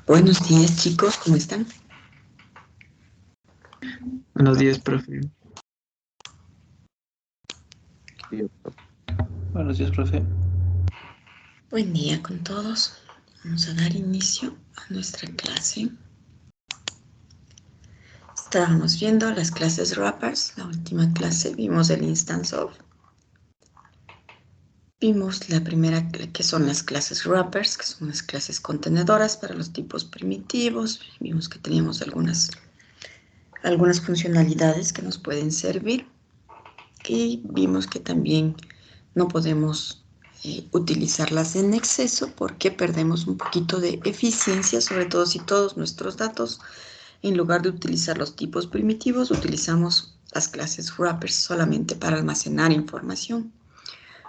Buenos días, chicos, ¿cómo están? Buenos días, profe. Buenos días, profe. Buen día con todos. Vamos a dar inicio a nuestra clase. Estábamos viendo las clases wrappers. La última clase vimos el instance of. Vimos la primera, que son las clases wrappers, que son las clases contenedoras para los tipos primitivos. Vimos que teníamos algunas funcionalidades que nos pueden servir. Y vimos que también no podemos utilizarlas en exceso porque perdemos un poquito de eficiencia, sobre todo si todos nuestros datos, en lugar de utilizar los tipos primitivos, utilizamos las clases wrappers solamente para almacenar información,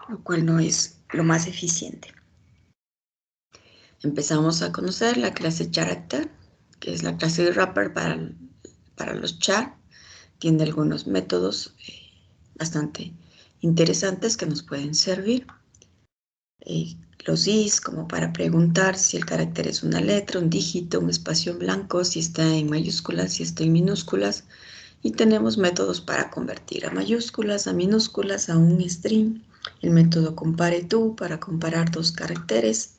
lo cual no es lo más eficiente. Empezamos a conocer la clase character, que es la clase de wrapper para los char. Tiene algunos métodos bastante interesantes que nos pueden servir. Los is como para preguntar si el carácter es una letra, un dígito, un espacio en blanco, si está en mayúsculas, si está en minúsculas. Y tenemos métodos para convertir a mayúsculas, a minúsculas, a un string. El método compare to para comparar dos caracteres.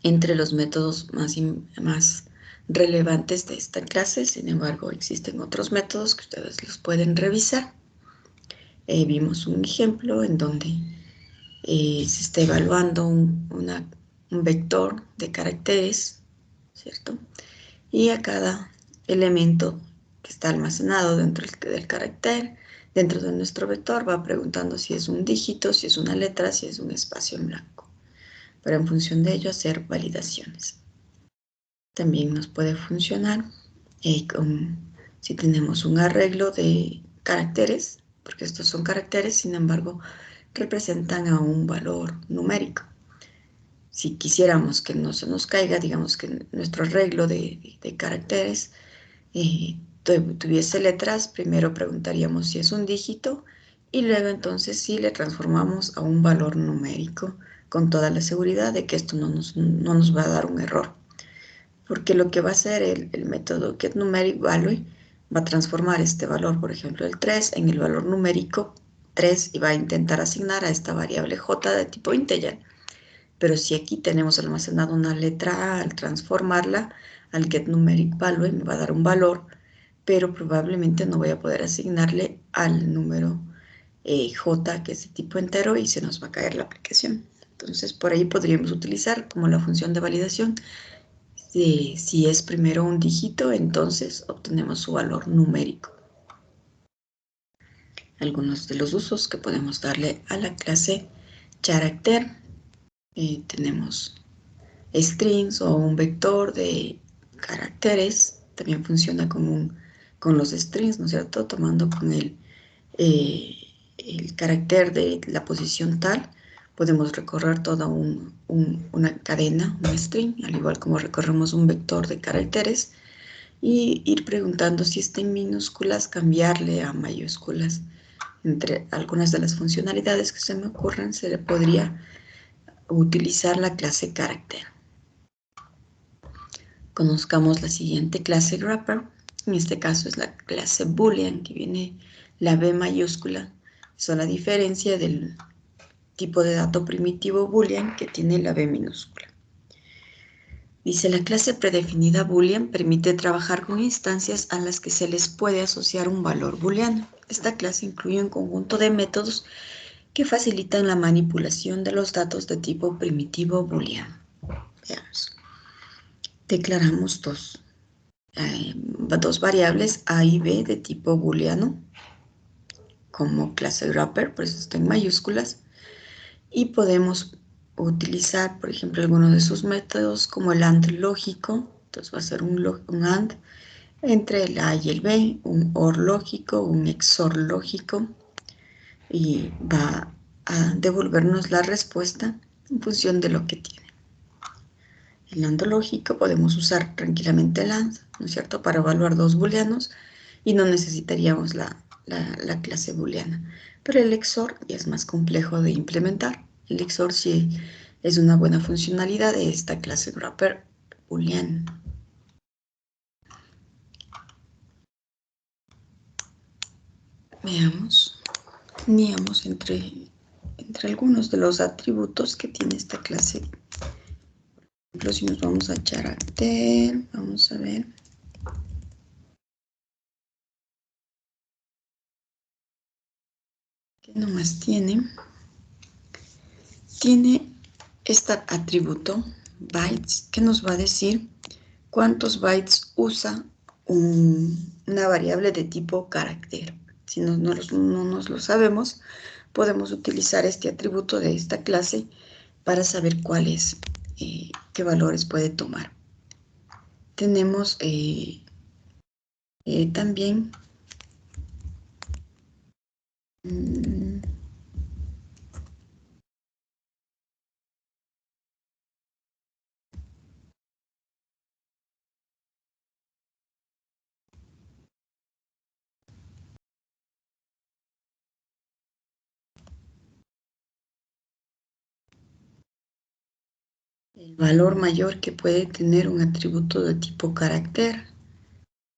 Entre los métodos más relevantes de esta clase, sin embargo, existen otros métodos que ustedes los pueden revisar. Vimos un ejemplo en donde se está evaluando un vector de caracteres, ¿cierto? Y a cada elemento que está almacenado dentro del carácter, dentro de nuestro vector, va preguntando si es un dígito, si es una letra, si es un espacio en blanco, para en función de ello hacer validaciones. También nos puede funcionar si tenemos un arreglo de caracteres, porque estos son caracteres, sin embargo, representan a un valor numérico. Si quisiéramos que no se nos caiga, digamos que nuestro arreglo de caracteres tuviese letras, primero preguntaríamos si es un dígito y luego entonces si le transformamos a un valor numérico con toda la seguridad de que esto no nos va a dar un error. Porque lo que va a hacer el método getNumericValue va a transformar este valor, por ejemplo, el 3, en el valor numérico 3 y va a intentar asignar a esta variable j de tipo integer. Pero si aquí tenemos almacenado una letra A, al transformarla al getNumericValue me va a dar un valor, pero probablemente no voy a poder asignarle al número j, que es de tipo entero, y se nos va a caer la aplicación. Entonces, por ahí podríamos utilizar como la función de validación. Si es primero un dígito, entonces obtenemos su valor numérico. Algunos de los usos que podemos darle a la clase character. Tenemos strings o un vector de caracteres. También funciona con los strings, ¿no es cierto? Tomando con el carácter de la posición tal, podemos recorrer toda una cadena, un string, al igual como recorremos un vector de caracteres, y ir preguntando si está en minúsculas, cambiarle a mayúsculas. Entre algunas de las funcionalidades que se me ocurren, se le podría utilizar la clase carácter. Conozcamos la siguiente clase wrapper. En este caso es la clase boolean, que viene la B mayúscula. Esa es la diferencia del tipo de dato primitivo boolean que tiene la B minúscula. Dice, la clase predefinida boolean permite trabajar con instancias a las que se les puede asociar un valor booleano. Esta clase incluye un conjunto de métodos que facilitan la manipulación de los datos de tipo primitivo booleano. Veamos. Declaramos dos variables A y B de tipo booleano como clase wrapper, por eso está en mayúsculas, y podemos utilizar, por ejemplo, algunos de sus métodos como el AND lógico. Entonces va a ser un AND entre el A y el B, un OR lógico, un XOR lógico, y va a devolvernos la respuesta en función de lo que tiene. El AND lógico podemos usar tranquilamente el AND, ¿no es cierto?, para evaluar dos booleanos y no necesitaríamos la clase booleana. Pero el XOR ya es más complejo de implementar. El XOR sí es una buena funcionalidad de esta clase wrapper boolean. Veamos, teníamos entre algunos de los atributos que tiene esta clase. Por ejemplo, si nos vamos a character, vamos a ver. ¿Qué nomás tiene? Tiene este atributo, bytes, que nos va a decir cuántos bytes usa una variable de tipo carácter. Si no nos lo sabemos, podemos utilizar este atributo de esta clase para saber cuáles, qué valores puede tomar. Tenemos también el valor mayor que puede tener un atributo de tipo carácter,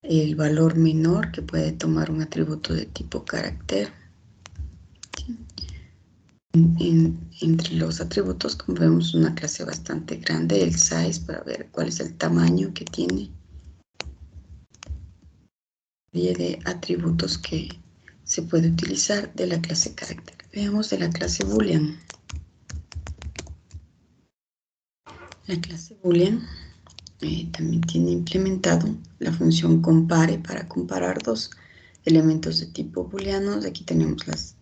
el valor menor que puede tomar un atributo de tipo carácter. Entre los atributos, como vemos, una clase bastante grande, el size, para ver cuál es el tamaño que tiene. Y de atributos que se puede utilizar de la clase carácter. Veamos de la clase boolean. La clase boolean también tiene implementado la función compare para comparar dos elementos de tipo booleanos. Aquí tenemos las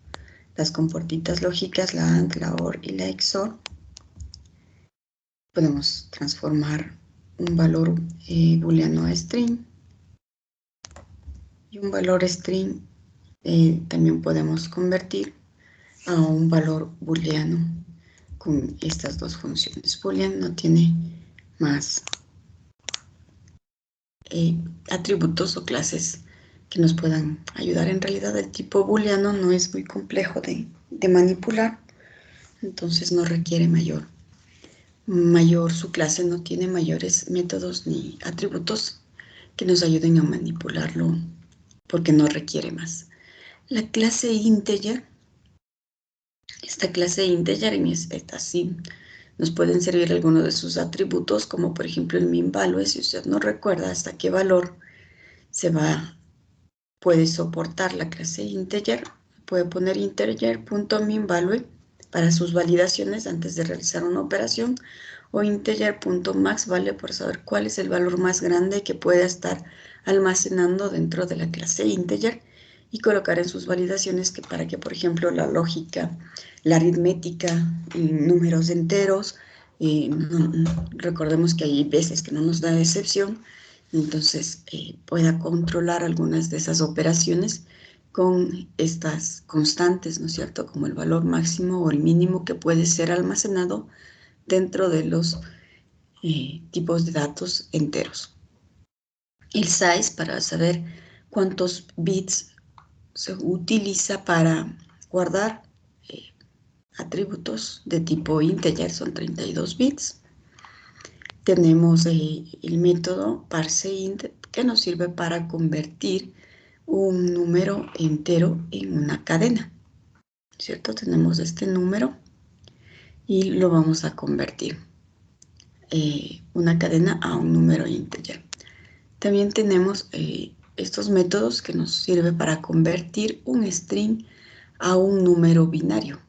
compuertas lógicas, la AND, la OR y la XOR. Podemos transformar un valor booleano a string y un valor string también podemos convertir a un valor booleano con estas dos funciones. Boolean no tiene más atributos o clases que nos puedan ayudar. En realidad el tipo booleano no es muy complejo de manipular, entonces no requiere mayor, su clase no tiene mayores métodos ni atributos que nos ayuden a manipularlo porque no requiere más. La clase integer, esta clase integer en esta sí nos pueden servir algunos de sus atributos, como por ejemplo el min value. Si usted no recuerda hasta qué valor puede soportar la clase integer, puede poner integer.minValue para sus validaciones antes de realizar una operación, o integer.maxValue para saber cuál es el valor más grande que pueda estar almacenando dentro de la clase integer, y colocar en sus validaciones para que, por ejemplo, la lógica, la aritmética, números enteros, recordemos que hay veces que no nos da excepción, entonces pueda controlar algunas de esas operaciones con estas constantes, ¿no es cierto?, como el valor máximo o el mínimo que puede ser almacenado dentro de los tipos de datos enteros. El size, para saber cuántos bits se utiliza para guardar atributos de tipo integer, son 32 bits. Tenemos el método parseInt, que nos sirve para convertir un número entero en una cadena, ¿cierto? Tenemos este número y lo vamos a convertir una cadena a un número integer. También tenemos estos métodos que nos sirven para convertir un string a un número binario.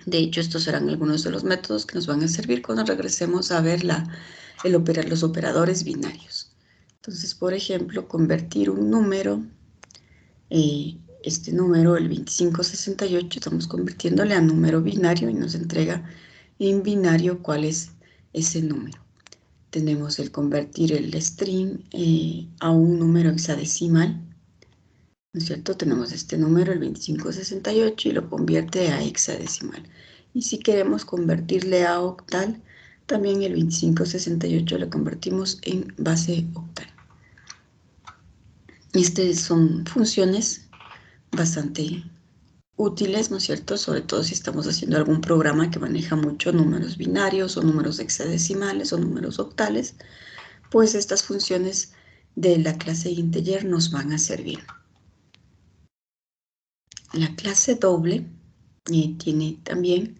De hecho, estos serán algunos de los métodos que nos van a servir cuando regresemos a ver los operadores binarios. Entonces, por ejemplo, convertir un número, este número, el 2568, estamos convirtiéndole a número binario y nos entrega en binario cuál es ese número. Tenemos el convertir el string a un número hexadecimal, ¿no es cierto? Tenemos este número, el 2568, y lo convierte a hexadecimal. Y si queremos convertirle a octal, también el 2568 lo convertimos en base octal. Estas son funciones bastante útiles, ¿no es cierto? Sobre todo si estamos haciendo algún programa que maneja mucho números binarios o números hexadecimales o números octales, pues estas funciones de la clase integer nos van a servir. La clase doble tiene también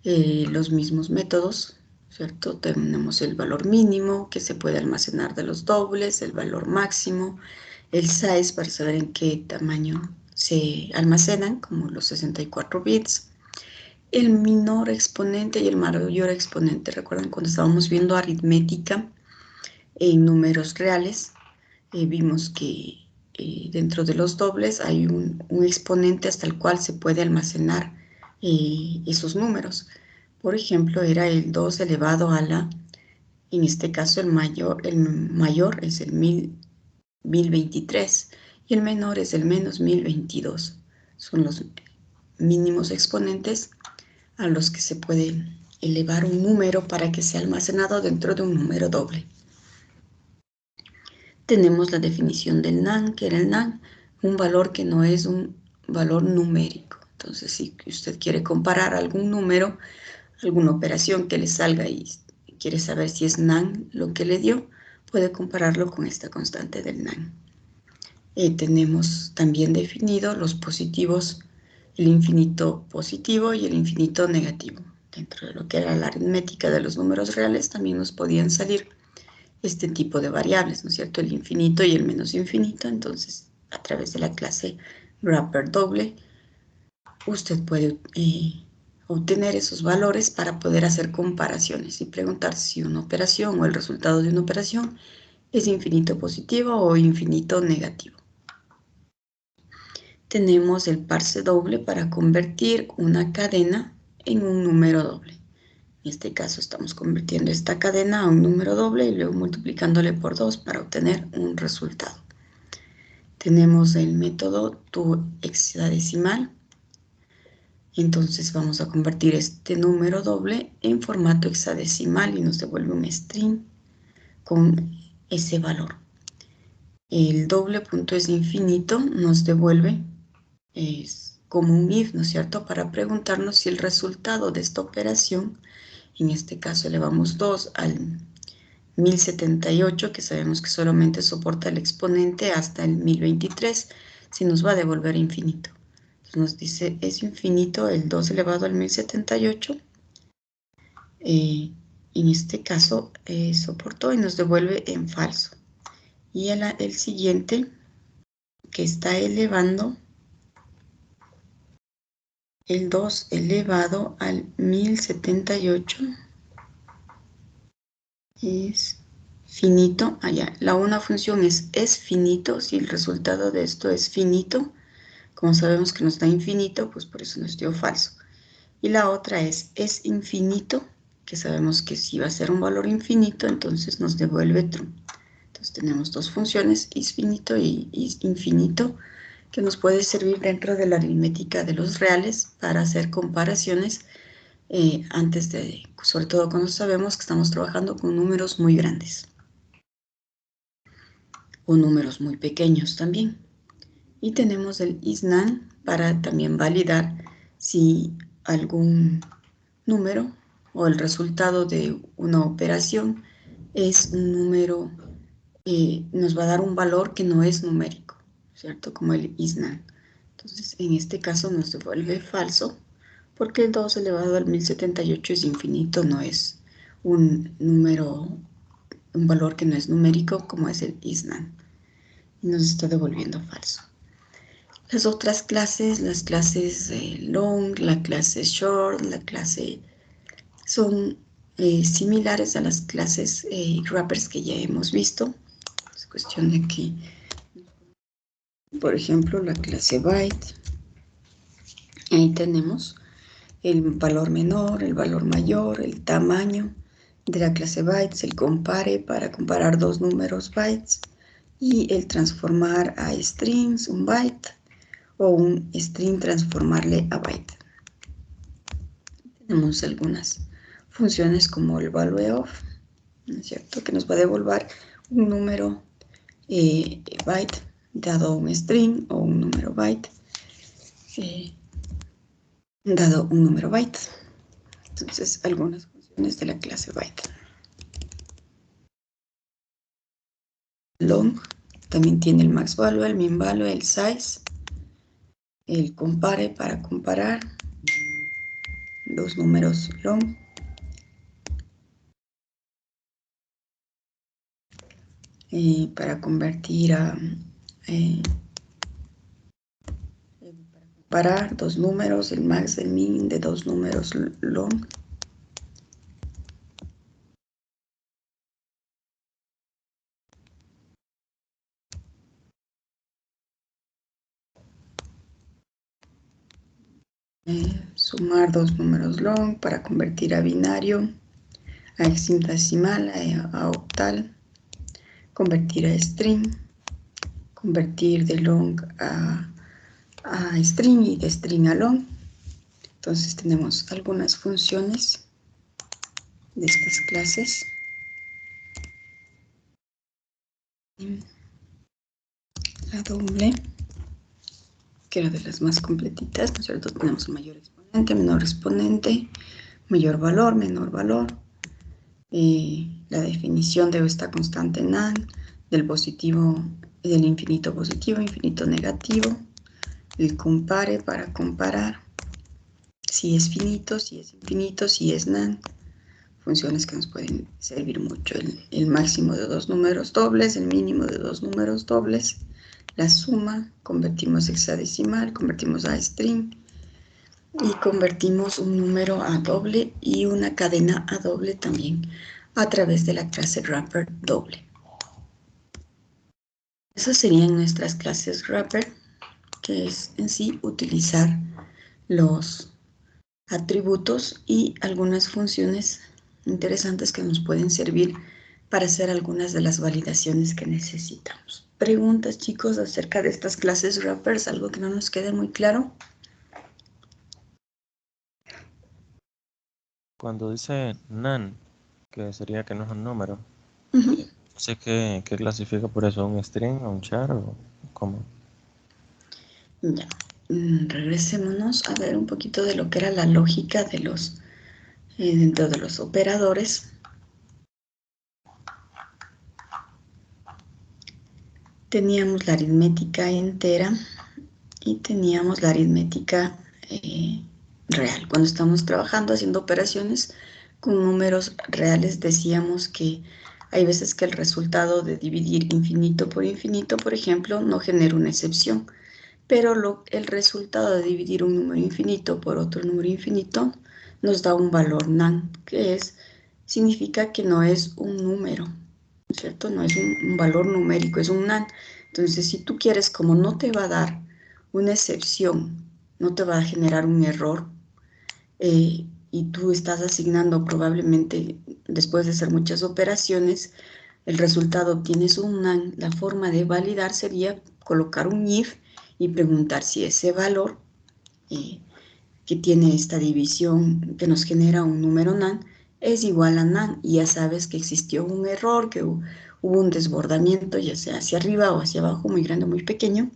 los mismos métodos, ¿cierto? Tenemos el valor mínimo que se puede almacenar de los dobles, el valor máximo, el size para saber en qué tamaño se almacenan, como los 64 bits, el menor exponente y el mayor exponente. Recuerdan cuando estábamos viendo aritmética en números reales, vimos que dentro de los dobles hay un exponente hasta el cual se puede almacenar esos números. Por ejemplo, era el 2 elevado a la, en este caso el mayor es el 1023 y el menor es el menos 1022. Son los mínimos exponentes a los que se puede elevar un número para que sea almacenado dentro de un número doble. Tenemos la definición del NaN, que era el NaN, un valor que no es un valor numérico. Entonces, si usted quiere comparar algún número, alguna operación que le salga y quiere saber si es NaN lo que le dio, puede compararlo con esta constante del NaN. Tenemos también definido los positivos, el infinito positivo y el infinito negativo. Dentro de lo que era la aritmética de los números reales también nos podían salir este tipo de variables, ¿no es cierto? El infinito y el menos infinito. Entonces, a través de la clase wrapper doble, usted puede obtener esos valores para poder hacer comparaciones y preguntar si una operación o el resultado de una operación es infinito positivo o infinito negativo. Tenemos el parse doble para convertir una cadena en un número doble. En este caso estamos convirtiendo esta cadena a un número doble y luego multiplicándole por 2 para obtener un resultado. Tenemos el método toHexadecimal. Entonces vamos a convertir este número doble en formato hexadecimal y nos devuelve un string con ese valor. El doble punto es infinito, nos devuelve como un if, ¿no es cierto? Para preguntarnos si el resultado de esta operación, en este caso elevamos 2 al 1078, que sabemos que solamente soporta el exponente hasta el 1023, si nos va a devolver infinito. Entonces nos dice, es infinito el 2 elevado al 1078. En este caso soportó y nos devuelve en falso. Y el siguiente, que está elevando el 2 elevado al 1078, es finito. Allá, una función es finito. Si el resultado de esto es finito, como sabemos que nos da infinito, pues por eso nos dio falso. Y la otra es infinito, que sabemos que si va a ser un valor infinito, entonces nos devuelve true. Entonces tenemos dos funciones, isfinito y infinito, que nos puede servir dentro de la aritmética de los reales para hacer comparaciones sobre todo cuando sabemos que estamos trabajando con números muy grandes o números muy pequeños también. Y tenemos el isNaN para también validar si algún número o el resultado de una operación es un número, nos va a dar un valor que no es numérico, ¿cierto? Como el isNaN. Entonces, en este caso nos devuelve falso, porque el 2 elevado al 1078 es infinito, no es un número, un valor que no es numérico como es el isNaN. Y nos está devolviendo falso. Las otras clases, las clases long, la clase short, la clase son similares a las clases wrappers que ya hemos visto. Es cuestión de que, por ejemplo, la clase byte, ahí tenemos el valor menor, el valor mayor, el tamaño de la clase bytes, el compare para comparar dos números bytes y el transformar a strings, un byte, o un string transformarle a byte. Tenemos algunas funciones como el valueOf, ¿no es cierto? Que nos va a devolver un número byte dado un string o un número byte dado un número byte. Entonces, algunas funciones de la clase byte. Long también tiene el max value, el min value, el size, el compare para comparar, los números long, para convertir a para comparar dos números, el max, el min de dos números long. Sumar dos números long para convertir a binario, a hexadecimal, a octal, convertir a string, convertir de long a string y de string a long. Entonces tenemos algunas funciones de estas clases. La doble, que era de las más completitas, ¿no es cierto? Tenemos un mayor exponente, menor exponente, mayor valor, menor valor. La definición de esta constante NaN, del positivo, del infinito positivo, infinito negativo, el compare para comparar, si es finito, si es infinito, si es NaN, funciones que nos pueden servir mucho, el máximo de dos números dobles, el mínimo de dos números dobles, la suma, convertimos hexadecimal, convertimos a string, y convertimos un número a doble y una cadena a doble también a través de la clase wrapper doble. Esas serían nuestras clases wrapper, que es en sí utilizar los atributos y algunas funciones interesantes que nos pueden servir para hacer algunas de las validaciones que necesitamos. ¿Preguntas, chicos, acerca de estas clases wrappers? ¿Algo que no nos quede muy claro? Cuando dice NaN, que sería que no es un número, Uh-huh. ¿sé qué clasifica por eso? ¿Un string o un char o cómo? Ya, regresémonos a ver un poquito de lo que era la lógica de los, dentro de los operadores. Teníamos la aritmética entera y teníamos la aritmética real. Cuando estamos trabajando, haciendo operaciones con números reales, decíamos que hay veces que el resultado de dividir infinito, por ejemplo, no genera una excepción. Pero el resultado de dividir un número infinito por otro número infinito nos da un valor NaN, que significa que no es un número, ¿cierto? No es un valor numérico, es un NaN. Entonces, si tú quieres, como no te va a dar una excepción, no te va a generar un error, y tú estás asignando probablemente, después de hacer muchas operaciones, el resultado obtienes un NaN, la forma de validar sería colocar un if y preguntar si ese valor que tiene esta división que nos genera un número NaN es igual a NaN, y ya sabes que existió un error, que hubo un desbordamiento, ya sea hacia arriba o hacia abajo, muy grande o muy pequeño,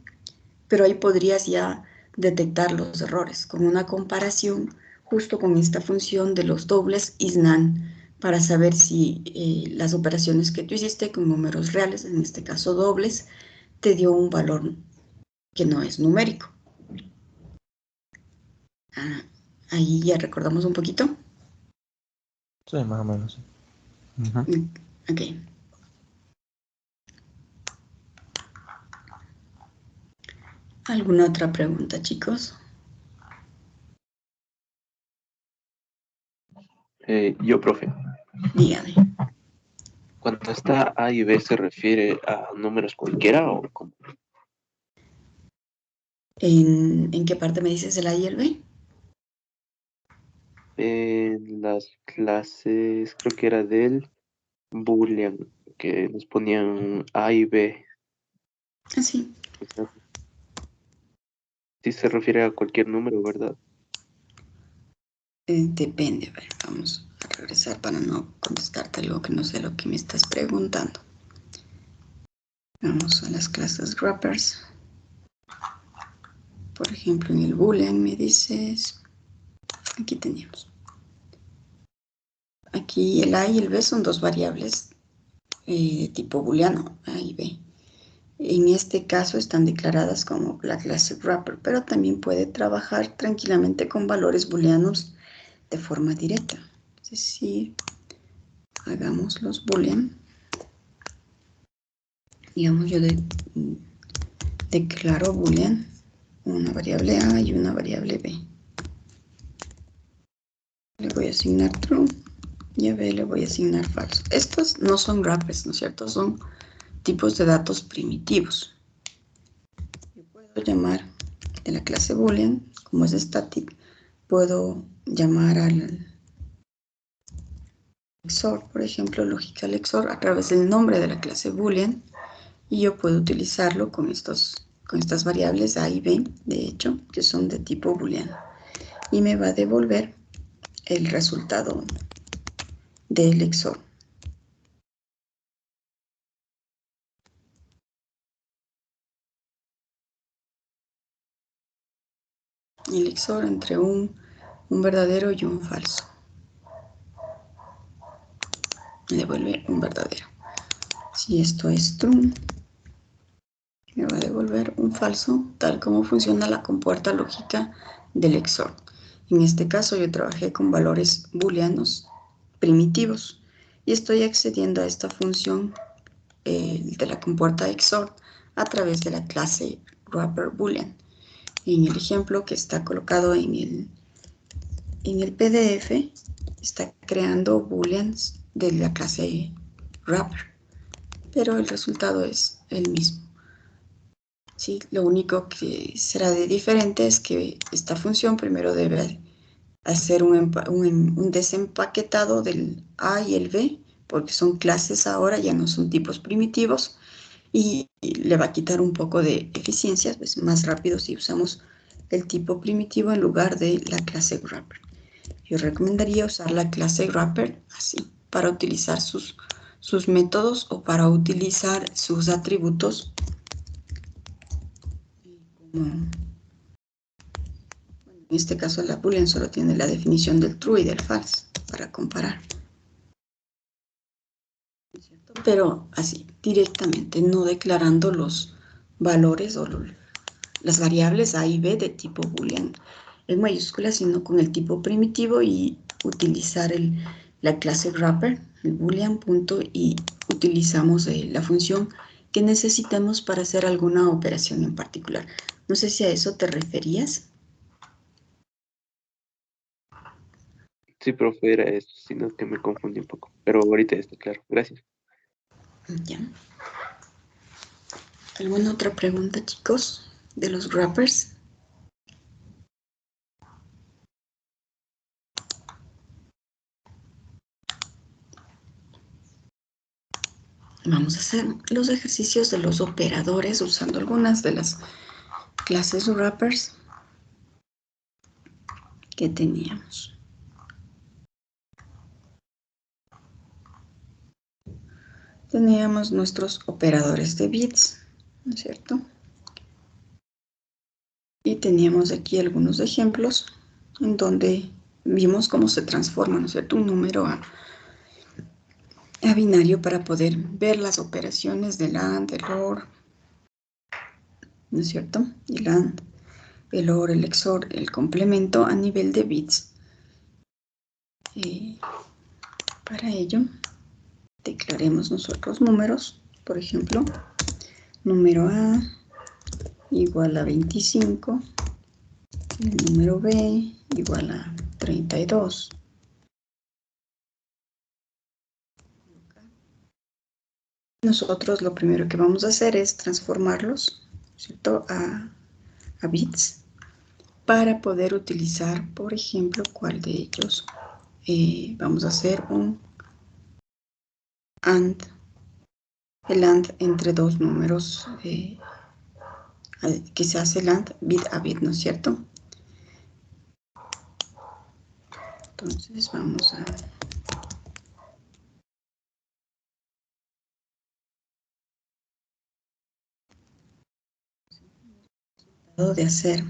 pero ahí podrías ya detectar los errores con una comparación justo con esta función de los dobles isNaN, para saber si las operaciones que tú hiciste con números reales, en este caso dobles, te dio un valor que no es numérico. Ahí ya recordamos un poquito. Sí, más o menos. Sí. Ok. ¿Alguna otra pregunta, chicos? Yo, profe. Dígame. Cuando está A y B, ¿se refiere a números cualquiera o cómo? ¿En qué parte me dices el A y el B? En las clases, creo que era del Boolean, que nos ponían A y B. Ah, sí. O sea, sí se refiere a cualquier número, ¿verdad? Depende. A ver, vamos a regresar para no contestarte algo que no sé lo que me estás preguntando. Vamos a las clases wrappers. Por ejemplo, en el Boolean me dices Aquí teníamos. Aquí el A y el B son dos variables tipo booleano, A y B. En este caso están declaradas como la clase wrapper, pero también puede trabajar tranquilamente con valores booleanos de forma directa. Es decir, hagamos los boolean. Digamos, yo declaro boolean una variable A y una variable B. Le voy a asignar true y a B le voy a asignar falso. Estos no son wrappers, ¿no es cierto? Son tipos de datos primitivos. Yo puedo llamar de la clase boolean, como es static, puedo llamar al XOR, por ejemplo, logical XOR, a través del nombre de la clase boolean, y yo puedo utilizarlo con estas variables A y B, de hecho, que son de tipo booleano, y me va a devolver el resultado del XOR. El XOR entre un verdadero y un falso. Me devuelve un verdadero. Si esto es true, me va a devolver un falso, tal como funciona la compuerta lógica del XOR. En este caso yo trabajé con valores booleanos primitivos y estoy accediendo a esta función de la compuerta XOR a través de la clase wrapper boolean. En el ejemplo que está colocado en el PDF, está creando booleans de la clase wrapper, pero el resultado es el mismo. Sí, lo único que será de diferente es que esta función primero debe hacer un desempaquetado del A y el B, porque son clases ahora, ya no son tipos primitivos, y le va a quitar un poco de eficiencia, es más rápido si usamos el tipo primitivo en lugar de la clase wrapper. Yo recomendaría usar la clase wrapper así, para utilizar sus métodos o para utilizar sus atributos en este caso la boolean solo tiene la definición del true y del false para comparar. Pero así, directamente, no declarando los valores o las variables A y B de tipo boolean en mayúsculas, sino con el tipo primitivo y utilizar la clase wrapper, el boolean punto, y utilizamos la función que necesitamos para hacer alguna operación en particular. No sé si a eso te referías. Sí, profe, era eso, sino que me confundí un poco. Pero ahorita ya está claro. Gracias. Ya. ¿Alguna otra pregunta, chicos, de los wrappers? Vamos a hacer los ejercicios de los operadores usando algunas de las clases wrappers que teníamos. Teníamos nuestros operadores de bits, ¿no es cierto? Y teníamos aquí algunos ejemplos en donde vimos cómo se transforma, ¿no es cierto?, un número a binario para poder ver las operaciones del AND, del OR, ¿no es cierto? El AND, el OR, el XOR, el complemento a nivel de bits. Para ello, declaremos nosotros números, por ejemplo, número A igual a 25, el número B igual a 32. Nosotros lo primero que vamos a hacer es transformarlos, ¿cierto?, a bits para poder utilizar, por ejemplo, cuál de ellos. Vamos a hacer un AND, el AND entre dos números, que se hace el AND bit a bit, ¿no es cierto? Entonces vamos de hacer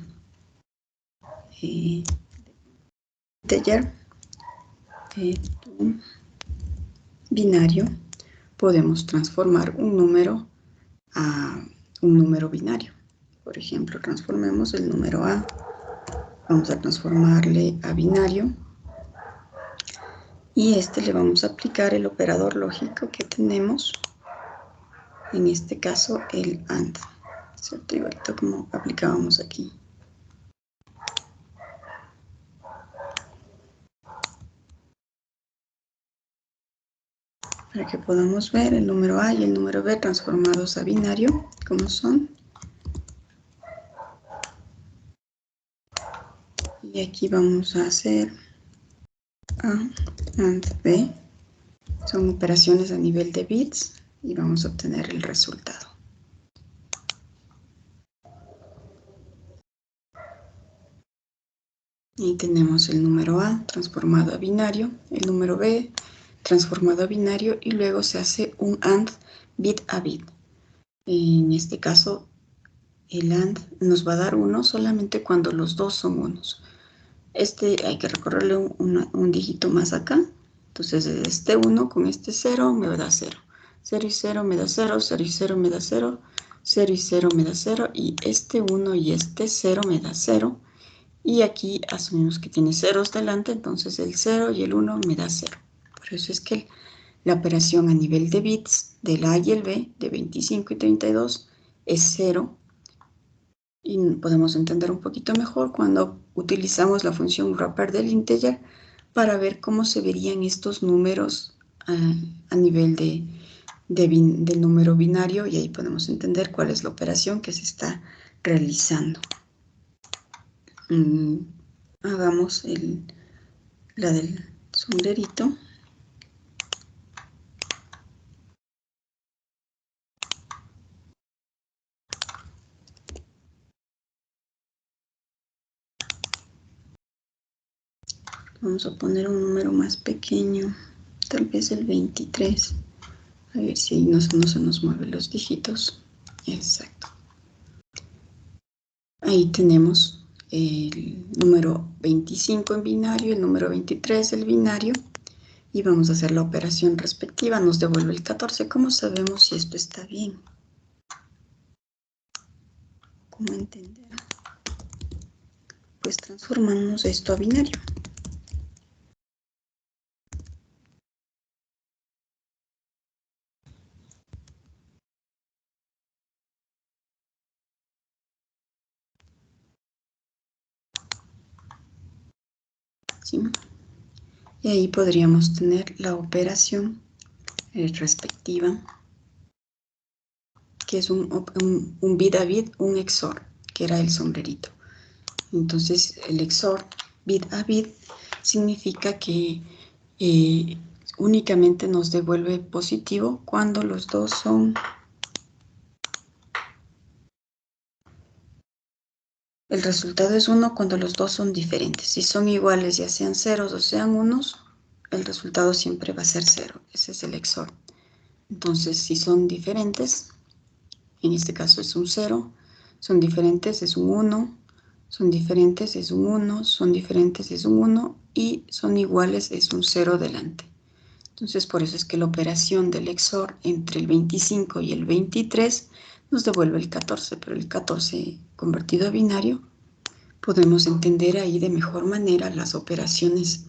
integer binario, podemos transformar un número a un número binario. Por ejemplo, transformemos el número A. Vamos a transformarle a binario. Y le vamos a aplicar el operador lógico que tenemos. En este caso, el AND. ¿Cierto? Igualito como aplicábamos aquí. Para que podamos ver el número A y el número B transformados a binario, como son. Y aquí vamos a hacer A, AND, B. Son operaciones a nivel de bits y vamos a obtener el resultado. Y tenemos el número A transformado a binario, el número B transformado a binario y luego se hace un AND bit a bit. En este caso, el AND nos va a dar 1 solamente cuando los dos son unos. Hay que recorrerle un dígito más acá. Entonces, este 1 con este 0 me da 0. 0 y 0 me da 0, 0 y 0 me da 0, 0 y 0 me da 0, y este 1 y este 0 me da 0. Y aquí asumimos que tiene ceros delante, entonces el 0 y el 1 me da 0. Por eso es que la operación a nivel de bits del A y el B, de 25 y 32, es 0. Y podemos entender un poquito mejor cuando utilizamos la función wrapper del integer para ver cómo se verían estos números a nivel del número binario, y ahí podemos entender cuál es la operación que se está realizando. Hagamos la del sombrerito. Vamos a poner un número más pequeño, tal vez el 23. A ver si no se nos mueven los dígitos. Exacto. Ahí tenemos el número 25 en binario, el número 23 el binario, y vamos a hacer la operación respectiva. Nos devuelve el 14. ¿Cómo sabemos si esto está bien? ¿Cómo entender? Pues transformamos esto a binario. ¿Sí? Y ahí podríamos tener la operación respectiva, que es un bit a bit, un XOR, que era el sombrerito. Entonces, el XOR bit a bit significa que únicamente nos devuelve positivo cuando los dos son... El resultado es 1 cuando los dos son diferentes. Si son iguales, ya sean ceros o sean unos, el resultado siempre va a ser 0. Ese es el XOR. Entonces, si son diferentes, en este caso es un 0, son diferentes, es un 1, son diferentes, es un 1, son diferentes, es un 1, y son iguales, es un 0 delante. Entonces, por eso es que la operación del XOR entre el 25 y el 23 nos devuelve el 14, pero el 14 convertido a binario, podemos entender ahí de mejor manera las operaciones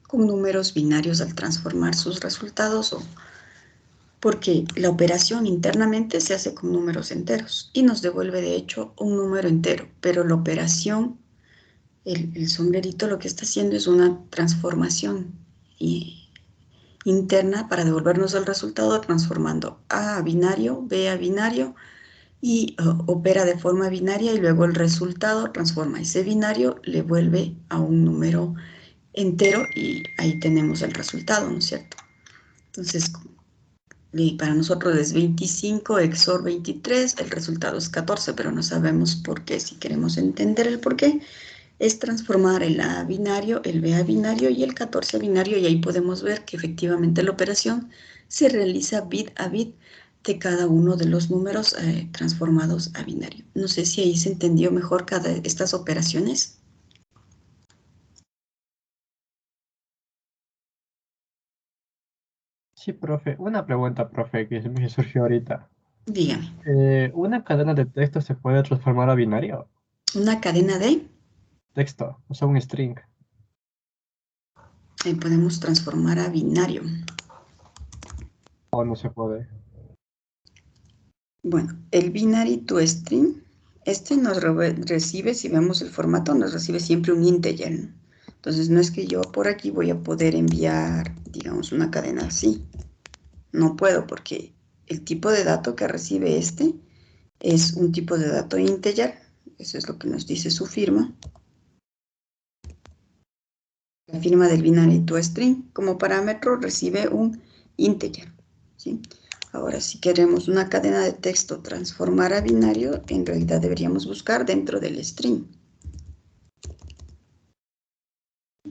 con números binarios al transformar sus resultados, porque la operación internamente se hace con números enteros y nos devuelve de hecho un número entero, pero la operación, el sombrerito lo que está haciendo es una transformación interna para devolvernos el resultado transformando A a binario, B a binario, y opera de forma binaria, y luego el resultado transforma ese binario, le vuelve a un número entero y ahí tenemos el resultado, ¿no es cierto? Entonces, para nosotros es 25 XOR 23, el resultado es 14, pero no sabemos por qué. Si queremos entender el por qué, es transformar el A a binario, el B a binario y el 14 a binario, y ahí podemos ver que efectivamente la operación se realiza bit a bit de cada uno de los números transformados a binario. No sé si ahí se entendió mejor estas operaciones. Sí, profe. Una pregunta, profe, que me surgió ahorita. Dígame. ¿Una cadena de texto se puede transformar a binario? Una cadena de... Texto, o sea, un string. podemos transformar a binario. ¿O no se puede? Bueno, el binary to string, este nos recibe, si vemos el formato, nos recibe siempre un integer, ¿no? Entonces no es que yo por aquí voy a poder enviar, digamos, una cadena así. No puedo porque el tipo de dato que recibe este es un tipo de dato integer. Eso es lo que nos dice su firma. La firma del binary to string como parámetro recibe un integer, ¿sí? Ahora, si queremos una cadena de texto transformar a binario, en realidad deberíamos buscar dentro del string.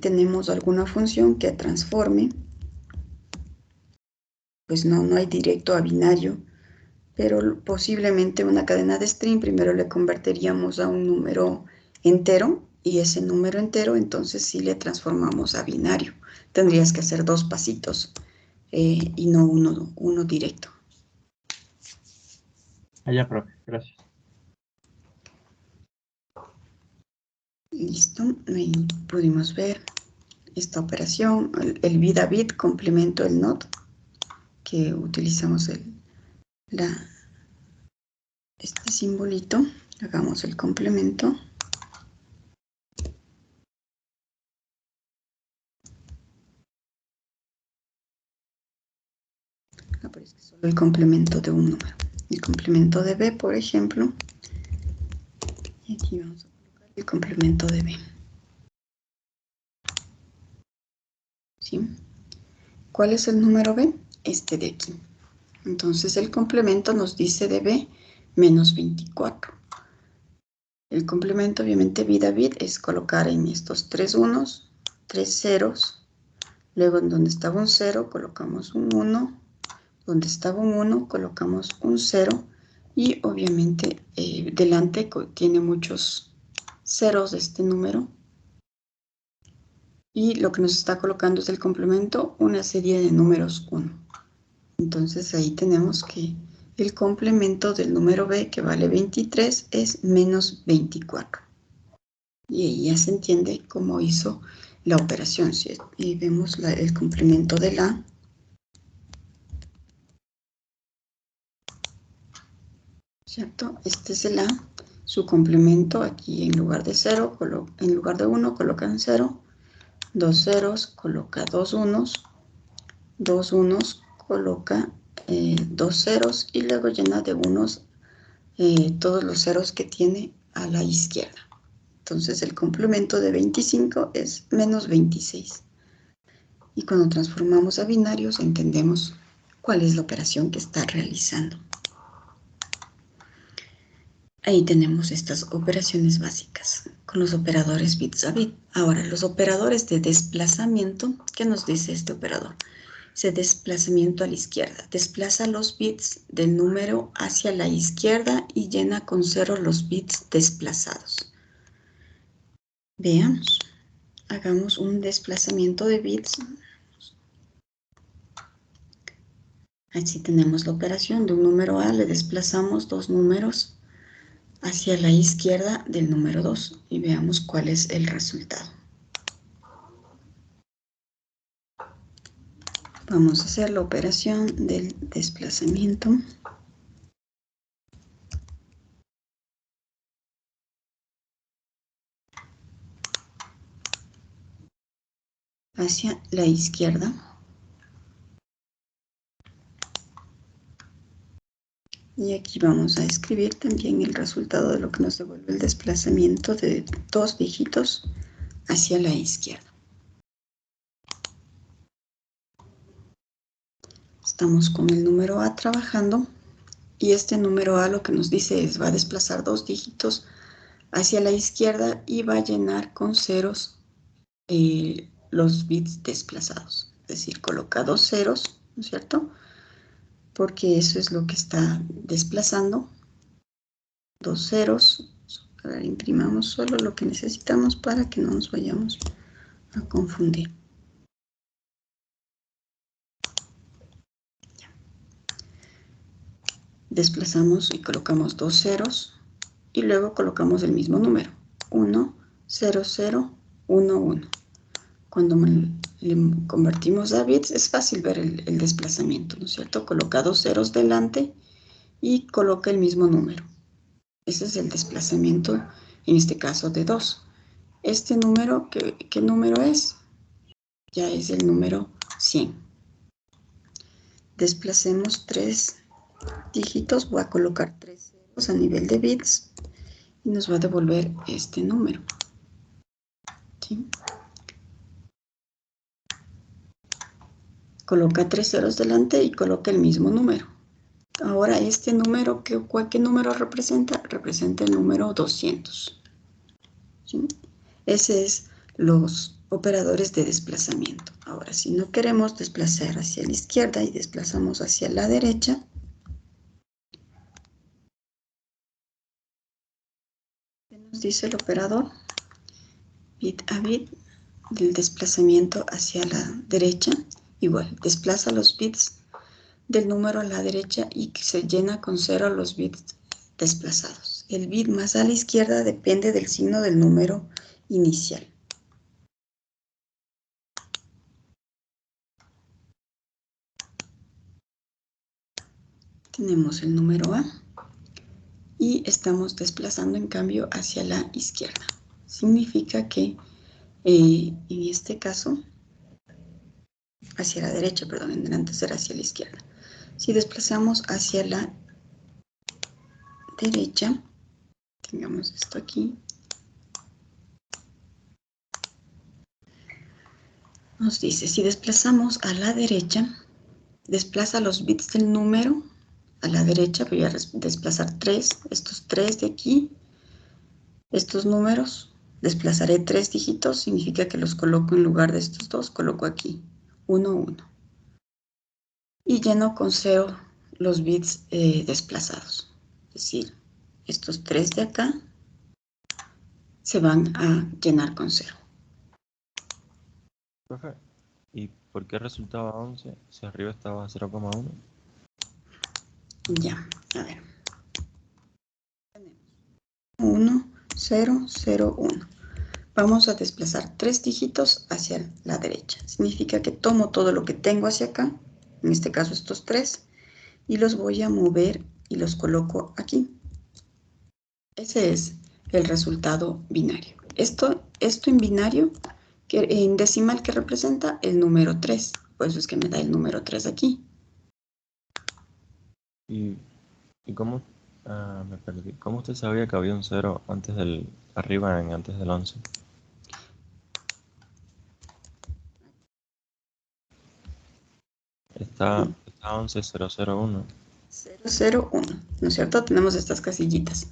Tenemos alguna función que transforme, pues no hay directo a binario, pero posiblemente una cadena de string primero le convertiríamos a un número entero y ese número entero entonces sí le transformamos a binario. Tendrías que hacer 2 pasitos y no uno directo. Allá, profe, gracias. Listo, ahí pudimos ver esta operación, el bit a bit complemento el not, que utilizamos este simbolito, hagamos el complemento. Aparece solo el complemento de un número. El complemento de b, por ejemplo, y aquí vamos a colocar el complemento de b. ¿Sí? ¿Cuál es el número b? Este de aquí. Entonces el complemento nos dice de b menos 24. El complemento, obviamente, bit a bit es colocar en estos 3 unos, 3 ceros. Luego, en donde estaba un 0, colocamos un 1. Donde estaba un 1, colocamos un 0. Y, obviamente, delante tiene muchos ceros de este número. Y lo que nos está colocando es el complemento, una serie de números 1. Entonces, ahí tenemos que el complemento del número b, que vale 23, es menos 24. Y ahí ya se entiende cómo hizo la operación, ¿sí? Y vemos el complemento de la, ¿cierto? Este es el a, su complemento aquí en lugar de 0, en lugar de 1 colocan 0, 2 ceros coloca 2 unos, 2 unos coloca 2 ceros y luego llena de unos todos los ceros que tiene a la izquierda. Entonces el complemento de 25 es menos 26. Y cuando transformamos a binarios entendemos cuál es la operación que está realizando. Ahí tenemos estas operaciones básicas con los operadores bits a bit. Ahora, los operadores de desplazamiento, ¿qué nos dice este operador? Dice desplazamiento a la izquierda. Desplaza los bits del número hacia la izquierda y llena con 0 los bits desplazados. Veamos. Hagamos un desplazamiento de bits. Así tenemos la operación de un número A, le desplazamos 2 números hacia la izquierda del número 2 y veamos cuál es el resultado. Vamos a hacer la operación del desplazamiento. Hacia la izquierda. Y aquí vamos a escribir también el resultado de lo que nos devuelve el desplazamiento de 2 dígitos hacia la izquierda. Estamos con el número A trabajando y este número A lo que nos dice es va a desplazar 2 dígitos hacia la izquierda y va a llenar con ceros los bits desplazados. Es decir, coloca 2 ceros, ¿no es cierto? Porque eso es lo que está desplazando. 2 ceros. Ahora imprimamos solo lo que necesitamos para que no nos vayamos a confundir. desplazamos y colocamos dos ceros y luego colocamos el mismo número, 1, 0, 0, 1, 1. Cuando le convertimos a bits es fácil ver el desplazamiento, ¿no es cierto? Coloca dos ceros delante y coloca el mismo número. Ese es el desplazamiento, en este caso de 2. Este número, ¿qué número es? Ya es el número 100. Desplacemos 3 dígitos, voy a colocar 3 ceros a nivel de bits y nos va a devolver este número. ¿Sí? Coloca 3 ceros delante y coloca el mismo número. Ahora este número, ¿qué número representa? Representa el número 200. ¿Sí? Ese es los operadores de desplazamiento. Ahora, si no queremos desplazar hacia la izquierda y desplazamos hacia la derecha, ¿qué nos dice el operador? Bit a bit del desplazamiento hacia la derecha. Igual, desplaza los bits del número a la derecha y se llena con 0 los bits desplazados. El bit más a la izquierda depende del signo del número inicial. Tenemos el número A y estamos desplazando en cambio hacia la izquierda. Significa que en este caso, hacia la derecha, perdón, antes era hacia la izquierda. Si desplazamos hacia la derecha, tengamos esto aquí, nos dice, si desplazamos a la derecha, desplaza los bits del número a la derecha, voy a desplazar 3, estos 3 de aquí, estos números, desplazaré 3 dígitos, significa que los coloco en lugar de estos dos, coloco aquí, 1, 1. Y lleno con 0 los bits desplazados, es decir, estos 3 de acá se van a llenar con 0. Profe, ¿y por qué resultaba 11 si arriba estaba 0,1? Ya, a ver. 1, 0, 0, 1. Vamos a desplazar 3 dígitos hacia la derecha. Significa que tomo todo lo que tengo hacia acá, en este caso estos 3, y los voy a mover y los coloco aquí. Ese es el resultado binario. Esto en binario, en decimal, que representa el número 3. Por eso es que me da el número 3 aquí. ¿Y cómo? Me perdí. ¿Cómo usted sabía que había un 0 antes antes del 11? Está 11001. 0, 1, ¿no es cierto? Tenemos estas casillitas.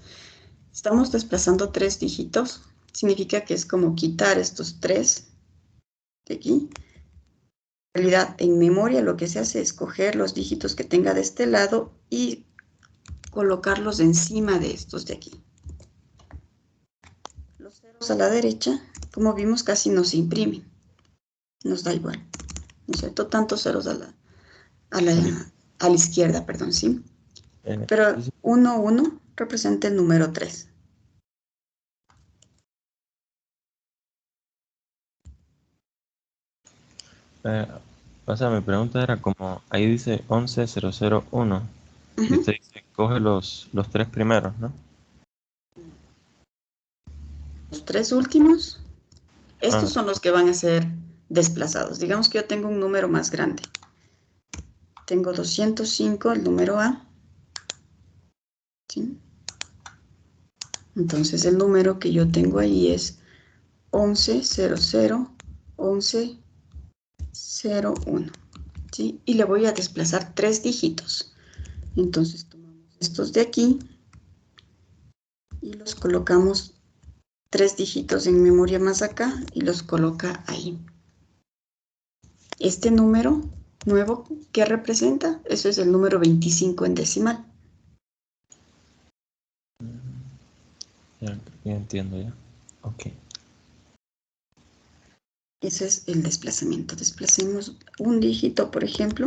Estamos desplazando 3 dígitos. Significa que es como quitar estos 3 de aquí. En realidad, en memoria lo que se hace es coger los dígitos que tenga de este lado y colocarlos encima de estos de aquí. Los ceros a la derecha, como vimos, casi no se imprimen. Nos da igual, ¿no es cierto? Tantos ceros a la izquierda, perdón, ¿sí? Pero 1, 1 representa el número 3. O sea, mi pregunta era como, ahí dice 11001, y usted dice, coge los 3 primeros, ¿no? Los 3 últimos, estos son los que van a ser desplazados. Digamos que yo tengo un número más grande. Tengo 205, el número A. ¿Sí? Entonces el número que yo tengo ahí es 1100, 1101. ¿Sí? Y le voy a desplazar 3 dígitos. Entonces tomamos estos de aquí y los colocamos 3 dígitos en memoria más acá y los coloca ahí. Este número nuevo, ¿qué representa? Eso es el número 25 en decimal. Ya entiendo ya. Ok. Ese es el desplazamiento. Desplacemos un dígito, por ejemplo.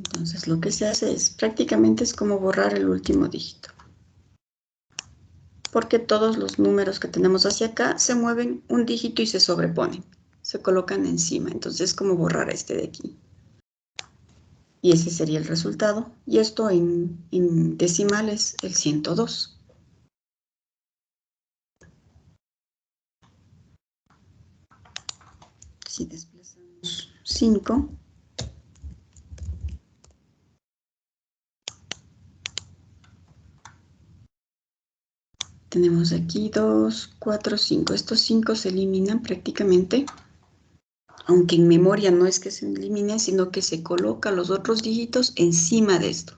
Entonces lo que se hace es, prácticamente es como borrar el último dígito. Porque todos los números que tenemos hacia acá se mueven un dígito y se sobreponen. Se colocan encima, entonces es como borrar este de aquí. Y ese sería el resultado. Y esto en decimal es el 102. Si desplazamos 5, tenemos aquí 2, 4, 5. Estos 5 se eliminan prácticamente, aunque en memoria no es que se eliminen, sino que se coloca los otros dígitos encima de esto.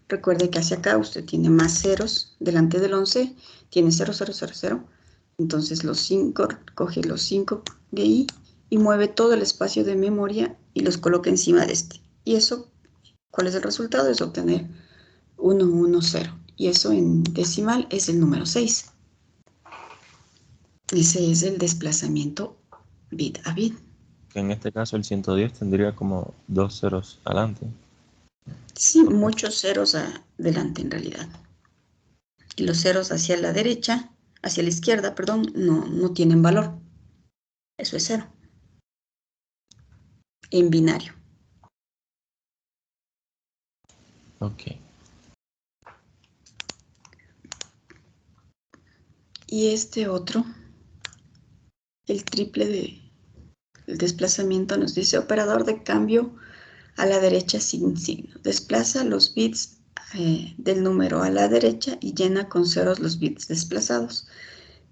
Recuerde que hacia acá usted tiene más ceros, delante del 11 tiene 0, 0, 0, 0. Entonces los 5, coge los 5 de ahí y mueve todo el espacio de memoria y los coloca encima de este. Y eso, ¿cuál es el resultado? Es obtener 1, 1, 0. Y eso en decimal es el número 6. Ese es el desplazamiento bit a bit. En este caso el 110 tendría como 2 ceros adelante. Sí, muchos ceros adelante en realidad. Y los ceros hacia la derecha, hacia la izquierda, perdón, no tienen valor. Eso es 0. En binario. Ok. Y este otro, el triple del desplazamiento, nos dice operador de cambio a la derecha sin signo. Desplaza los bits del número a la derecha y llena con ceros los bits desplazados.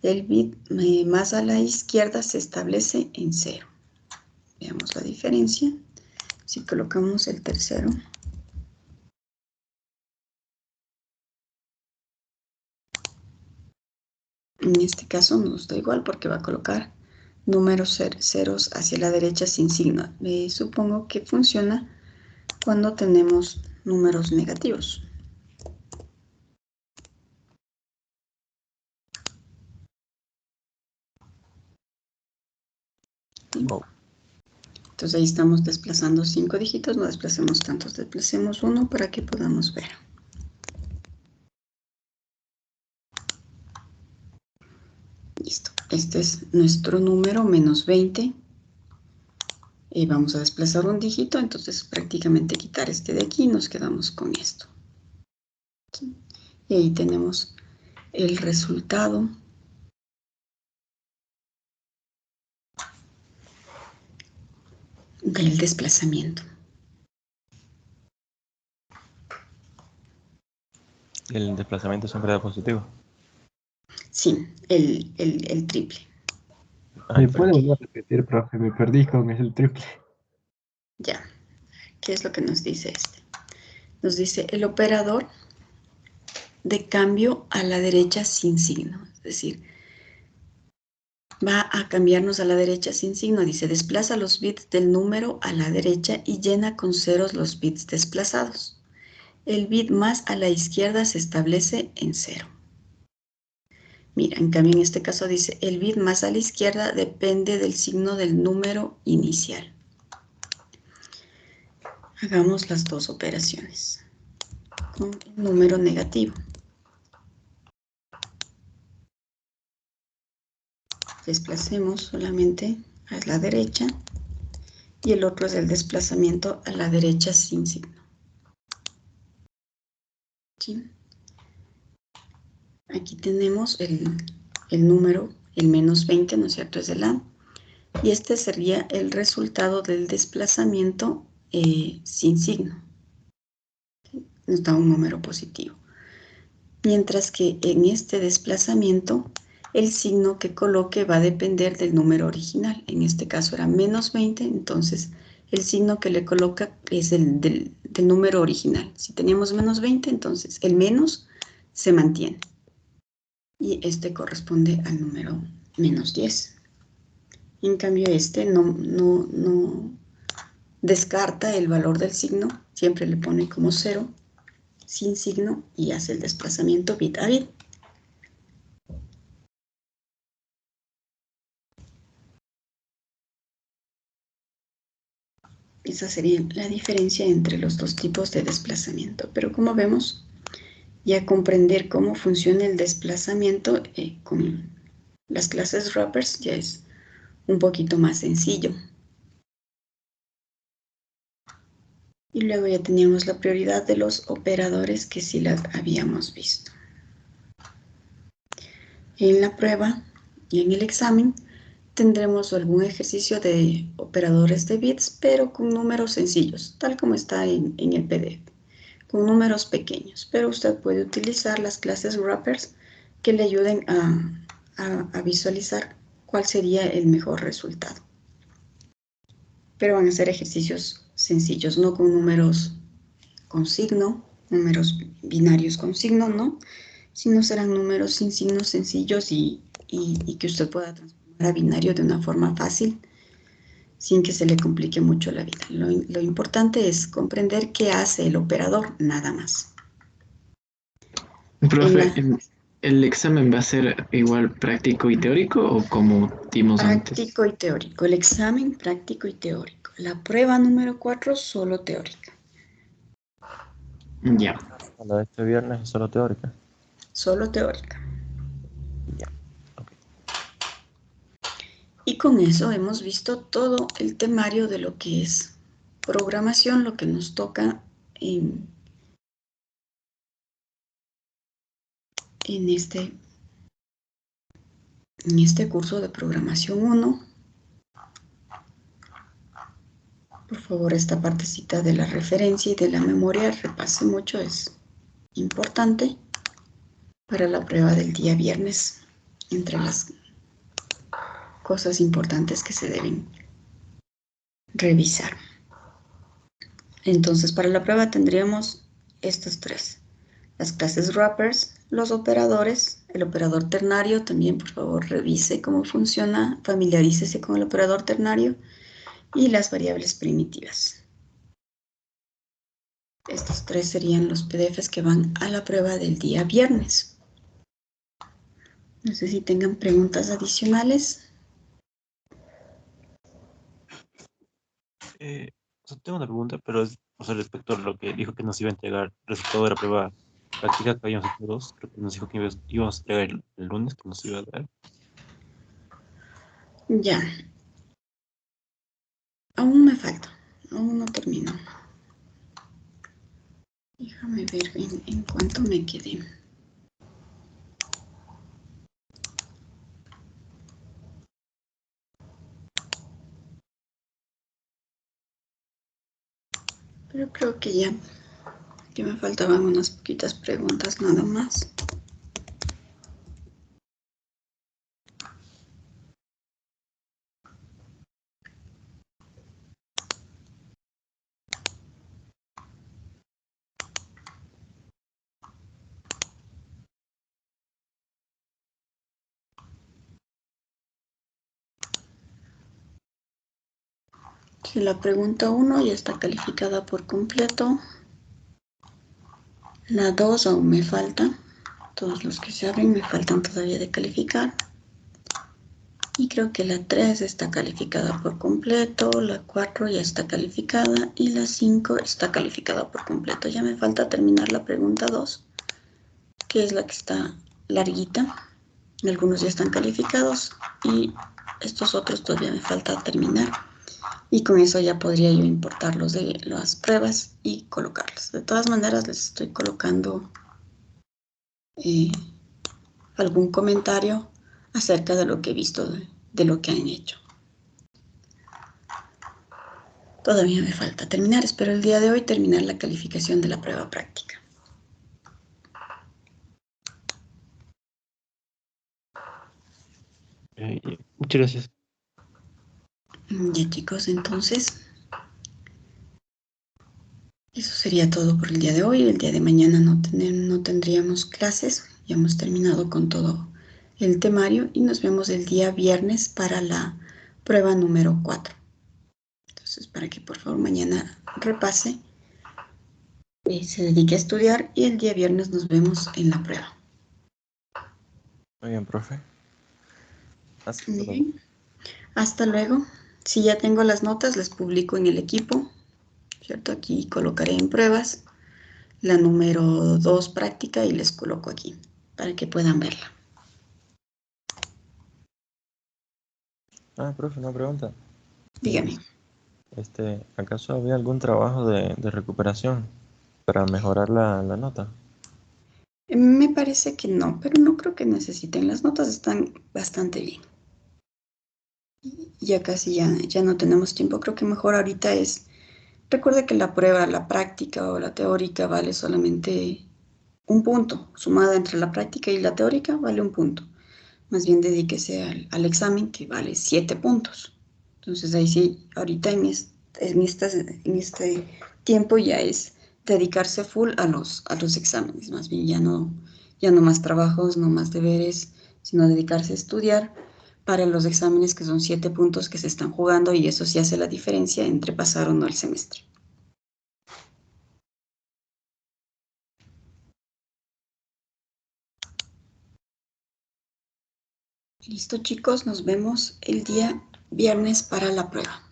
El bit más a la izquierda se establece en 0. Veamos la diferencia. Si colocamos el tercero. En este caso nos da igual porque va a colocar números ceros hacia la derecha sin signo. Supongo que funciona cuando tenemos números negativos. Wow. Entonces ahí estamos desplazando 5 dígitos, no desplacemos tantos, desplacemos 1 para que podamos ver. Listo, este es nuestro número menos 20. Y vamos a desplazar un dígito, entonces prácticamente quitar este de aquí y nos quedamos con esto. ¿Sí? Y ahí tenemos el resultado del desplazamiento. ¿El desplazamiento siempre da positivo? Sí, el triple. ¿Me puede volver a repetir, profe? Me perdí con el triple. Ya, ¿qué es lo que nos dice este? Nos dice el operador de cambio a la derecha sin signo. Es decir, va a cambiarnos a la derecha sin signo. Dice, desplaza los bits del número a la derecha y llena con ceros los bits desplazados. El bit más a la izquierda se establece en 0. Mira, en cambio en este caso dice, el bit más a la izquierda depende del signo del número inicial. Hagamos las dos operaciones con el número negativo. Desplacemos solamente a la derecha y el otro es el desplazamiento a la derecha sin signo. ¿Sí? Aquí tenemos el número, el menos 20, ¿no es cierto? Es el A. Y este sería el resultado del desplazamiento sin signo. Nos da un número positivo. Mientras que en este desplazamiento, el signo que coloque va a depender del número original. En este caso era menos 20, entonces el signo que le coloca es el del número original. Si teníamos menos 20, entonces el menos se mantiene. Y este corresponde al número menos 10. En cambio este no descarta el valor del signo, siempre le pone como 0, sin signo, y hace el desplazamiento bit a bit. Esa sería la diferencia entre los dos tipos de desplazamiento. Pero como vemos, ya comprender cómo funciona el desplazamiento con las clases wrappers ya es un poquito más sencillo. Y luego ya teníamos la prioridad de los operadores que sí las habíamos visto. En la prueba y en el examen tendremos algún ejercicio de operadores de bits, pero con números sencillos, tal como está en el PDF, con números pequeños. Pero usted puede utilizar las clases wrappers que le ayuden a visualizar cuál sería el mejor resultado. Pero van a ser ejercicios sencillos, no con números con signo, números binarios con signo, ¿no? Sino serán números sin signos sencillos y que usted pueda transformar a binario de una forma fácil, sin que se le complique mucho la vida. Lo importante es comprender qué hace el operador, nada más. Profe, ¿el examen va a ser igual práctico y teórico o como dimos antes? Práctico y teórico. El examen práctico y teórico. La prueba número 4, solo teórica. Ya. La de este viernes es solo teórica. Solo teórica. Ya. Okay. Y con eso hemos visto todo el temario de lo que es programación, lo que nos toca en este curso de programación 1. Por favor, esta partecita de la referencia y de la memoria, repase mucho, es importante para la prueba del día viernes, entre las cosas importantes que se deben revisar. Entonces, para la prueba tendríamos estos tres: las clases wrappers, los operadores, el operador ternario. También, por favor, revise cómo funciona, familiarícese con el operador ternario, y las variables primitivas. Estos tres serían los PDFs que van a la prueba del día viernes. No sé si tengan preguntas adicionales. Tengo una pregunta, pero es respecto a lo que dijo que nos iba a entregar el resultado de la prueba práctica que habíamos hecho dos. Creo que nos dijo que íbamos a entregar el lunes, que nos iba a dar. Ya. Aún me falta. Aún no termino. Déjame ver en cuánto me quedé. Pero creo que ya me faltaban unas poquitas preguntas nada más. Si la pregunta 1 ya está calificada por completo. La 2 aún me falta. Todos los que se abren me faltan todavía de calificar. Y creo que la 3 está calificada por completo, la 4 ya está calificada y la 5 está calificada por completo. Ya me falta terminar la pregunta 2, que es la que está larguita. Algunos ya están calificados y estos otros todavía me falta terminar. Y con eso ya podría yo importar los de las pruebas y colocarlos. De todas maneras les estoy colocando algún comentario acerca de lo que he visto, de lo que han hecho. Todavía me falta terminar. Espero el día de hoy terminar la calificación de la prueba práctica. Muchas gracias. Ya, chicos, entonces eso sería todo por el día de hoy. El día de mañana no tendríamos clases. Ya hemos terminado con todo el temario y nos vemos el día viernes para la prueba número 4. Entonces, para que por favor mañana repase, se dedique a estudiar y el día viernes nos vemos en la prueba. Muy bien, profe. Hasta luego. Si ya tengo las notas, les publico en el equipo ¿cierto? Aquí colocaré en pruebas la número 2 práctica y les coloco aquí para que puedan verla. Profe, una pregunta. Dígame. ¿Acaso había algún trabajo de recuperación para mejorar la nota? Me parece que no, pero no creo que necesiten. Las notas están bastante bien. Ya casi ya no tenemos tiempo. Creo que mejor ahorita es... Recuerde que la prueba, la práctica o la teórica vale solamente un punto. Sumada entre la práctica y la teórica vale un punto. Más bien dedíquese al examen que vale 7 puntos. Entonces ahí sí, ahorita en este tiempo ya es dedicarse full a los exámenes. Más bien ya no más trabajos, no más deberes, sino dedicarse a estudiar para los exámenes que son 7 puntos que se están jugando y eso sí hace la diferencia entre pasar o no el semestre. Listo, chicos, nos vemos el día viernes para la prueba.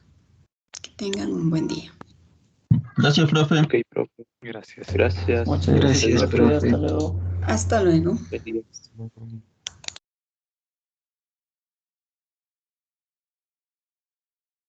Que tengan un buen día. Gracias, profe. Ok, profe. Gracias. Muchas gracias, profe. Hasta luego. Feliz.